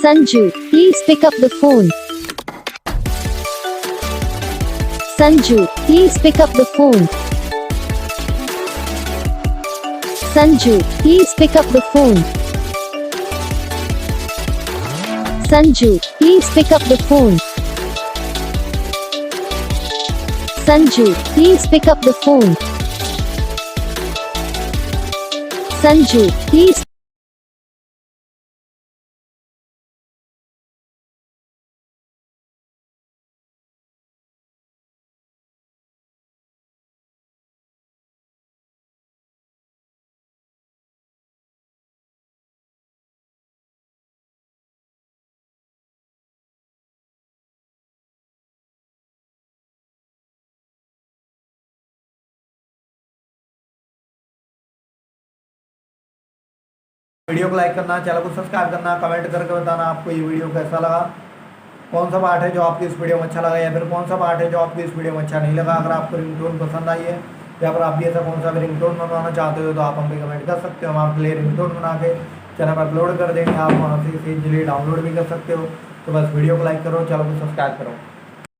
Sanju, please pick up the phone. Sanju, please pick up the phone. Sanju, please pick up the phone. Sanju, please pick up the phone. Sanju, please pick up the phone. Sanju, please. Video को like करना, channel को subscribe करना, comment करके बताना आपको ये video कैसा लगा, कौन सा पार्ट है जो आपकी इस वीडियो में अच्छा लगा या फिर कौन सा पार्ट है जो आपकी इस वीडियो में अच्छा नहीं लगा। अगर आपको रिंगटोन पसंद आई है या फिर आप भी ऐसा कौन सा भी रिंगटोन बनवाना चाहते हो तो आप हमें कमेंट कर सकते हो। हम आपके लिए रिंगटोन बना के चैनल पर अपलोड कर देंगे, आप वहाँ से इजीली डाउनलोड भी कर सकते हो। तो बस वीडियो को लाइक करो, चैनल को सब्सक्राइब करो।